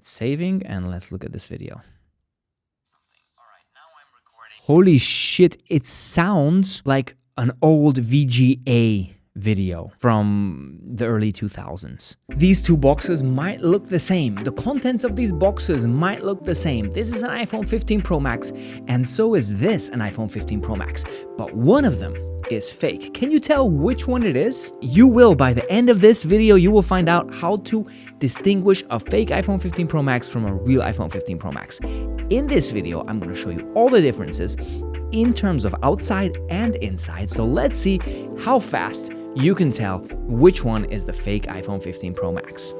It's saving, and let's look at this video. Holy shit, it sounds like an old VGA video from the early 2000s. These two boxes might look the same. The contents of these boxes might look the same. This is an iPhone 15 Pro Max, and so is this an iPhone 15 Pro Max. But one of them is fake. Can you tell which one it is? You will. By the end of this video, you will find out how to distinguish a fake iPhone 15 Pro Max from a real iPhone 15 Pro Max. In this video, I'm going to show you all the differences in terms of outside and inside. So let's see how fast you can tell which one is the fake iPhone 15 Pro Max.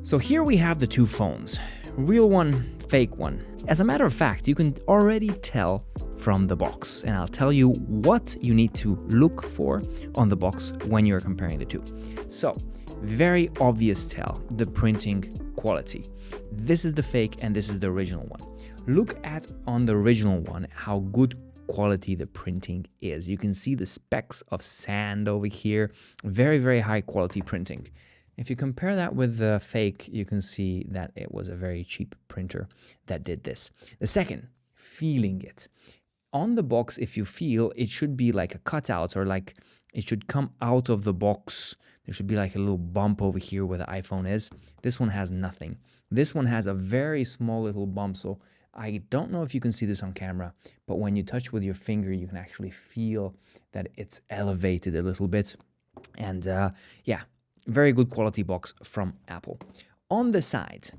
So here we have the two phones, real one, fake one. As a matter of fact, you can already tell from the box, and I'll tell you what you need to look for on the box when you're comparing the two. So, very obvious tell, the printing quality. This is the fake and this is the original one. Look at on the original one how good quality the printing is. You can see the specks of sand over here, very high quality printing. If you compare that with the fake, you can see that it was a very cheap printer that did this. The second, feeling it. On the box, if you feel, it should be like a cutout, or like it should come out of the box. There should be like a little bump over here where the iPhone is. This one has nothing. This one has a very small little bump, so I don't know if you can see this on camera, but when you touch with your finger, you can actually feel that it's elevated a little bit. And yeah, very good quality box from Apple. On the side,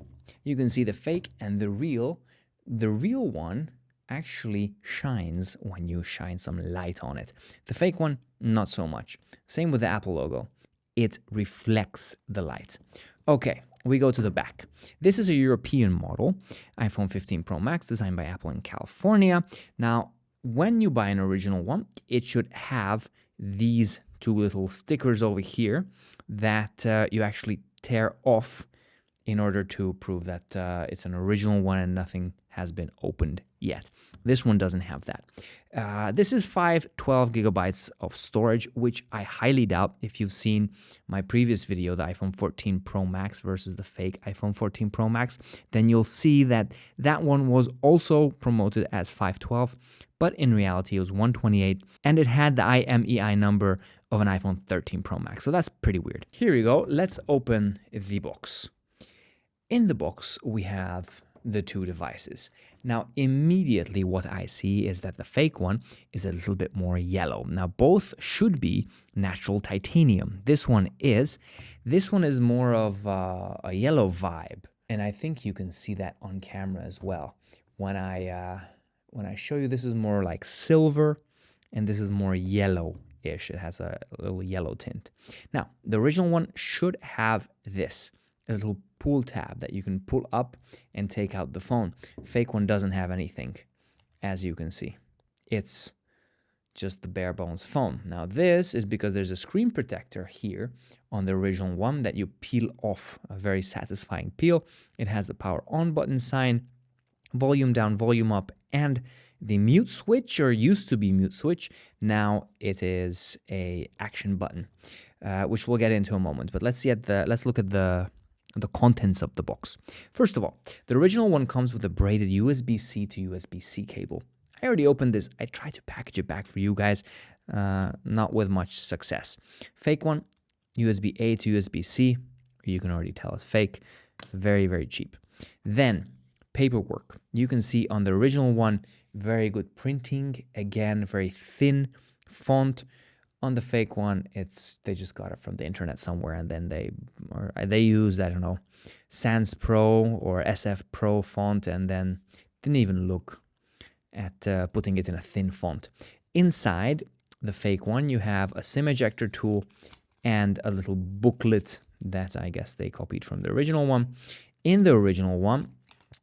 you can see the fake and the real. The real one actually shines when you shine some light on it. The fake one, not so much. Same with the Apple logo. It reflects the light. Okay, we go to the back. This is a European model, iPhone 15 Pro Max, designed by Apple in California. Now, when you buy an original one, it should have these two little stickers over here that you actually tear off in order to prove that it's an original one and nothing has been opened yet. This one doesn't have that. This is 512 gigabytes of storage, which I highly doubt. If you've seen my previous video, the iPhone 14 Pro Max versus the fake iPhone 14 Pro Max, then you'll see that that one was also promoted as 512, but in reality it was 128, and it had the IMEI number of an iPhone 13 Pro Max. So that's pretty weird. Here we go. Let's open the box. In the box, we have the two devices. Now, immediately what I see is that the fake one is a little bit more yellow. Now, both should be natural titanium. This one is more of a yellow vibe. And I think you can see that on camera as well. When I show you, this is more like silver and this is more yellow-ish. It has a little yellow tint. Now, the original one should have this, a little pull tab that you can pull up and take out the phone. Fake one doesn't have anything, as you can see. It's just the bare bones phone. Now this is because there's a screen protector here on the original one that you peel off, a very satisfying peel. It has the power on button sign, volume down, volume up, and the mute switch, or used to be mute switch. Now it is a action button, which we'll get into in a moment. But let's look at the contents of the box. First of all, the original one comes with a braided USB-C to USB-C cable. I already opened this. I tried to package it back for you guys, not with much success. Fake one, USB-A to USB-C. You can already tell it's fake. It's very cheap. Then, paperwork. You can see on the original one, very good printing. Again, very thin font. On the fake one, they just got it from the internet somewhere, and then they used, I don't know, Sans Pro or SF Pro font, and then didn't even look at putting it in a thin font. Inside the fake one, you have a SIM ejector tool and a little booklet that I guess they copied from the original one. In the original one,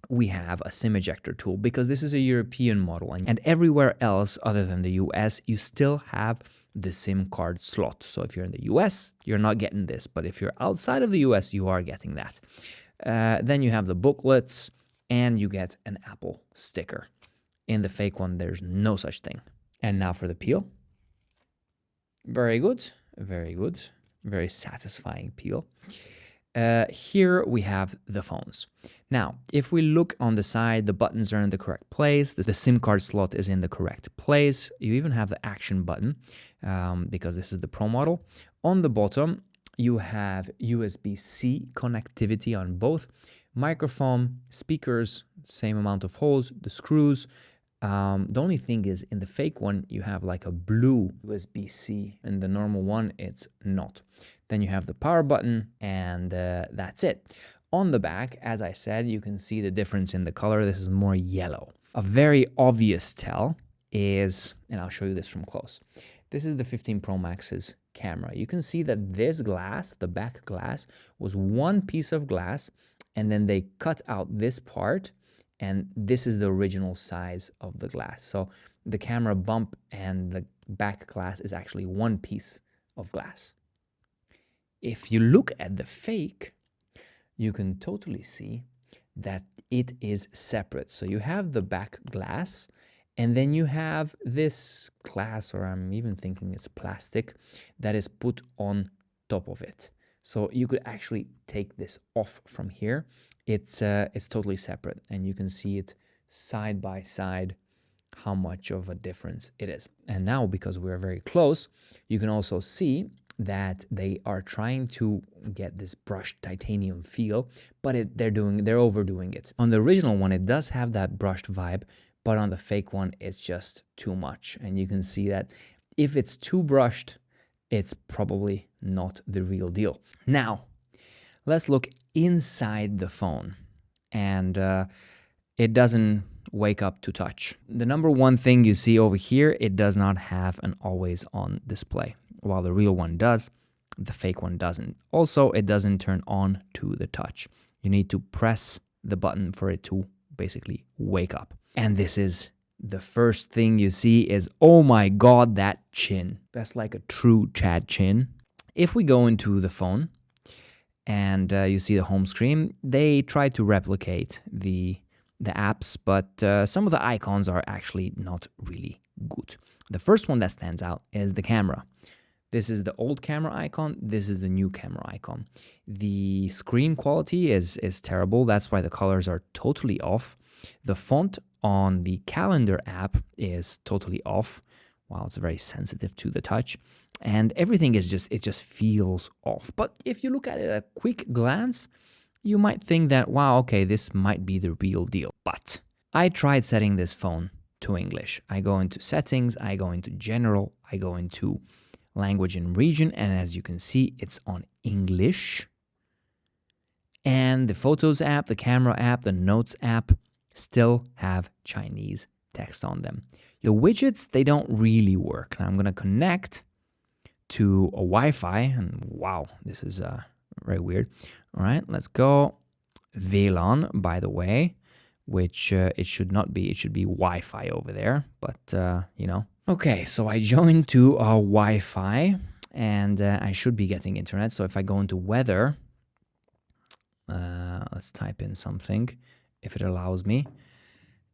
we have a SIM ejector tool because this is a European model, and everywhere else other than the US, you still have the SIM card slot. So if you're in the US, you're not getting this, but if you're outside of the US, you are getting that. Then you have the booklets, and you get an Apple sticker. In the fake one, there's no such thing. And now for the peel. Very good, very very satisfying peel. Here we have the phones. Now, if we look on the side, the buttons are in the correct place. The SIM card slot is in the correct place. You even have the action button because this is the Pro model. On the bottom, you have USB-C connectivity on both. Microphone, speakers, same amount of holes, the screws. The only thing is in the fake one, you have like a blue USB-C. In the normal one, it's not. Then you have the power button and that's it. On the back, as I said, you can see the difference in the color. This is more yellow. A very obvious tell is, and I'll show you this from close. This is the 15 Pro Max's camera. You can see that this glass, the back glass, was one piece of glass, and then they cut out this part, and this is the original size of the glass. So the camera bump and the back glass is actually one piece of glass. If you look at the fake, you can totally see that it is separate. So you have the back glass, and then you have this glass, or I'm even thinking it's plastic, that is put on top of it. So you could actually take this off from here. It's totally separate, and you can see it side by side how much of a difference it is. And now, because we're very close, you can also see that they are trying to get this brushed titanium feel, but they're overdoing it. On the original one, it does have that brushed vibe, but on the fake one, it's just too much. And you can see that if it's too brushed, it's probably not the real deal. Now, let's look inside the phone, and it doesn't wake up to touch. The number one thing you see over here, it does not have an always on display. While the real one does, the fake one doesn't. Also, it doesn't turn on to the touch. You need to press the button for it to basically wake up. And this is the first thing you see is, oh my God, that chin. That's like a true Chad chin. If we go into the phone and you see the home screen, they try to replicate the apps, but some of the icons are actually not really good. The first one that stands out is the camera. This is the old camera icon. This is the new camera icon. The screen quality is terrible. That's why the colors are totally off. The font on the calendar app is totally off. Wow, it's very sensitive to the touch. And everything is it just feels off. But if you look at it at a quick glance, you might think that, wow, okay, this might be the real deal. But I tried setting this phone to English. I go into settings, I go into general, I go into language and region, and as you can see, it's on English. And the Photos app, the Camera app, the Notes app still have Chinese text on them. Your widgets, they don't really work. Now I'm going to connect to a Wi-Fi, and wow, this is very weird. All right, let's go. WLAN, by the way, which it should not be. It should be Wi-Fi over there, but you know. Okay, so I joined to a Wi-Fi, and I should be getting internet. So if I go into weather, let's type in something, if it allows me.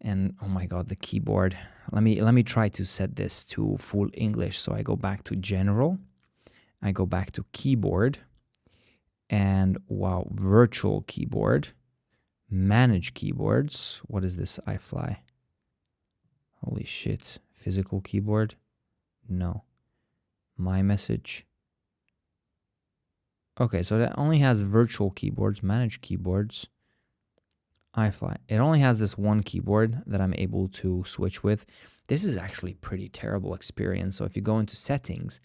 And oh my God, the keyboard. Let me try to set this to full English. So I go back to general, I go back to keyboard, and wow, virtual keyboard, manage keyboards. What is this? iFly. Holy shit. Physical keyboard? No. My message. Okay, so that only has virtual keyboards, manage keyboards, iFly. It only has this one keyboard that I'm able to switch with. This is actually pretty terrible experience. So if you go into settings,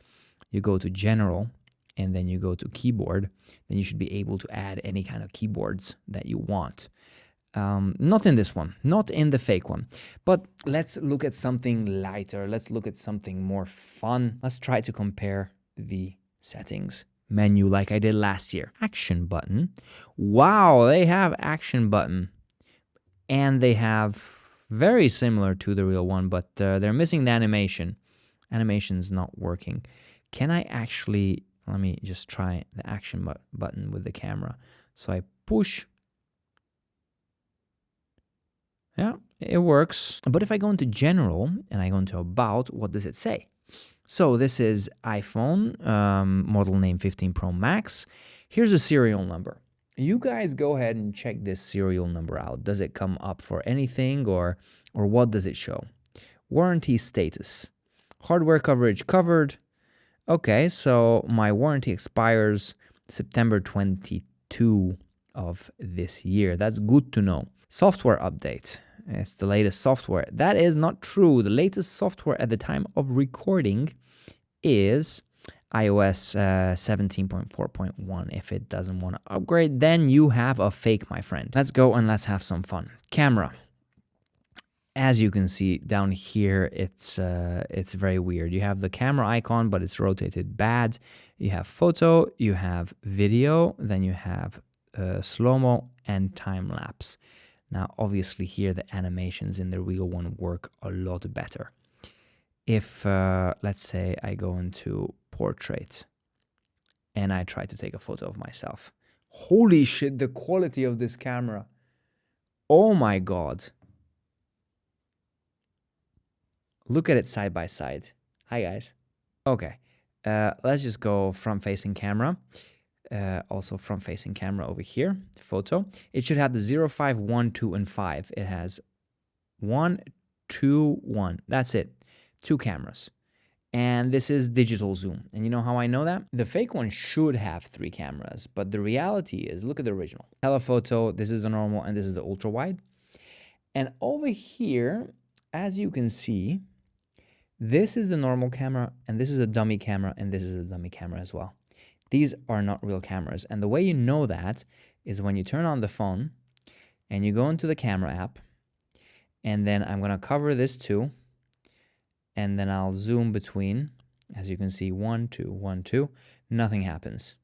you go to general, and then you go to keyboard, then you should be able to add any kind of keyboards that you want. Not in this one, not in the fake one. But let's look at something lighter. Let's look at something more fun. Let's try to compare the settings menu like I did last year. Action button. Wow, they have action button. And they have very similar to the real one, but they're missing the animation. Animation's not working. Can I actually, let me just try the action button with the camera. So I push. Yeah, it works. But if I go into general and I go into about, what does it say? So this is iPhone, model name 15 Pro Max. Here's the serial number. You guys go ahead and check this serial number out. Does it come up for anything, or what does it show? Warranty status. Hardware coverage covered. Okay, so my warranty expires September 22 of this year. That's good to know. Software update. It's the latest software. That is not true. The latest software at the time of recording is iOS 17.4.1. If it doesn't want to upgrade, then you have a fake, my friend. Let's go and let's have some fun. Camera. As you can see down here, it's very weird. You have the camera icon, but it's rotated bad. You have photo, you have video, then you have slow-mo and time-lapse. Now, obviously here the animations in the real one work a lot better. If, let's say, I go into portrait and I try to take a photo of myself. Holy shit, the quality of this camera. Oh my God. Look at it side by side. Hi, guys. Okay, let's just go front-facing camera. Also front-facing camera over here, photo. It should have the 0, 5, 1, 2, and 5. It has 1, 2, 1. That's it. 2 cameras. And this is digital zoom. And you know how I know that? The fake one should have 3 cameras, but the reality is, look at the original. Telephoto, this is the normal, and this is the ultra-wide. And over here, as you can see, this is the normal camera, and this is a dummy camera, and this is a dummy camera as well. These are not real cameras. And the way you know that is when you turn on the phone and you go into the camera app, and then I'm going to cover this too, and then I'll zoom between. As you can see, 1, 2, 1, 2, nothing happens.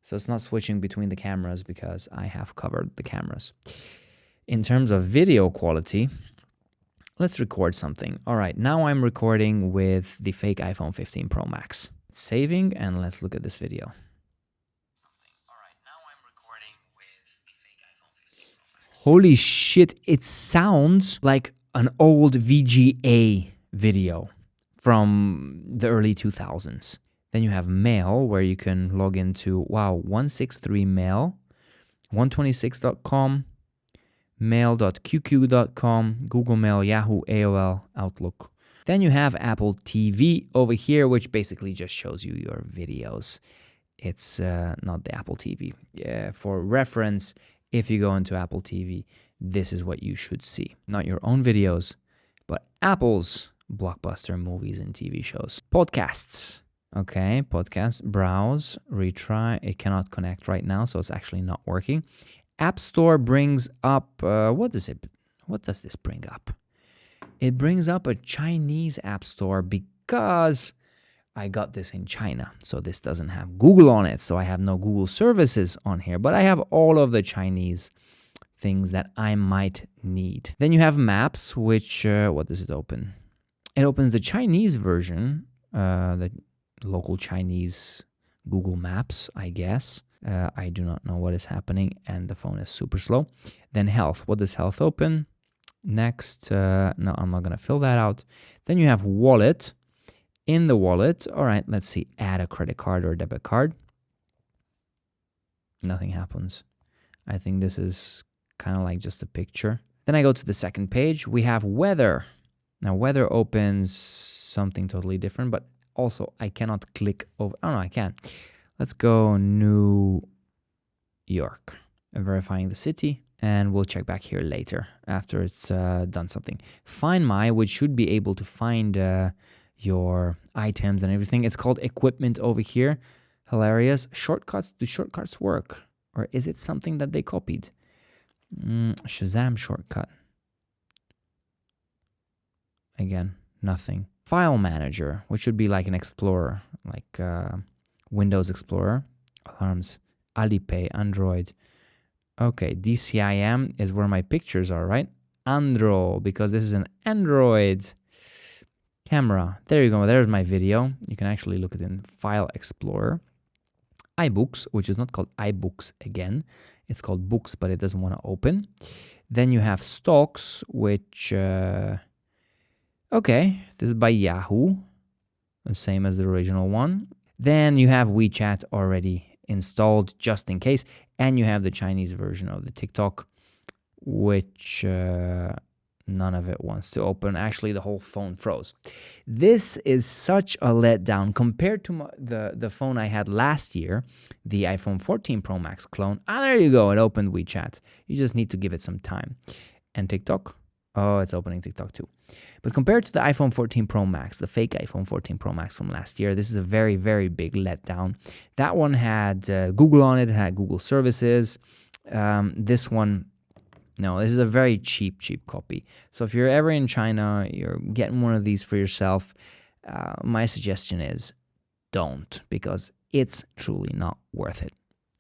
So it's not switching between the cameras because I have covered the cameras. In terms of video quality, let's record something. All right, now I'm recording with the fake iPhone 15 Pro Max. It's saving, and let's look at this video. Holy shit, it sounds like an old VGA video from the early 2000s. Then you have mail, where you can log into, wow, 163 mail, 126.com, mail.qq.com, Google Mail, Yahoo, AOL, Outlook. Then you have Apple TV over here, which basically just shows you your videos. It's not the Apple TV. For reference, if you go into Apple TV, this is what you should see. Not your own videos, but Apple's blockbuster movies and TV shows. Podcasts. Okay, podcast, browse, retry. It cannot connect right now, so it's actually not working. App Store brings up, what does this bring up? It brings up a Chinese App Store because I got this in China. So this doesn't have Google on it, so I have no Google services on here, but I have all of the Chinese things that I might need. Then you have Maps, which, what does it open? It opens the Chinese version, the local Chinese Google Maps, I guess. I do not know what is happening, and the phone is super slow. Then Health. What does Health open? Next, no, I'm not going to fill that out. Then you have Wallet. In the wallet, all right, let's see, add a credit card or debit card. Nothing happens. I think this is kind of like just a picture. Then I go to the second page. We have Weather. Now, Weather opens something totally different, but also I cannot click over. Oh, no, I can. Let's go New York. I'm verifying the city. And we'll check back here later after it's done something. Find My, which should be able to find your items and everything. It's called Equipment over here. Hilarious. Shortcuts. Do shortcuts work? Or is it something that they copied? Shazam shortcut. Again, nothing. File Manager, which should be like an Explorer, like Windows Explorer. Alarms. Alipay, Android. Okay, DCIM is where my pictures are, right? Andro, because this is an Android camera. There you go. There's my video. You can actually look at it in File Explorer. iBooks, which is not called iBooks again. It's called Books, but it doesn't want to open. Then you have Stocks, which... okay, this is by Yahoo. the same as the original one. Then you have WeChat already installed just in case, and you have the Chinese version of the TikTok, which none of it wants to open. Actually, the whole phone froze. This is such a letdown compared to the phone I had last year, the iPhone 14 Pro Max clone. Ah, there you go. It opened WeChat. You just need to give it some time. And TikTok? Oh, it's opening TikTok too. But compared to the iPhone 14 Pro Max, the fake iPhone 14 Pro Max from last year, this is a very, very big letdown. That one had Google on it. It had Google services. This one, no, this is a very cheap copy. So if you're ever in China, you're getting one of these for yourself, my suggestion is don't, because it's truly not worth it.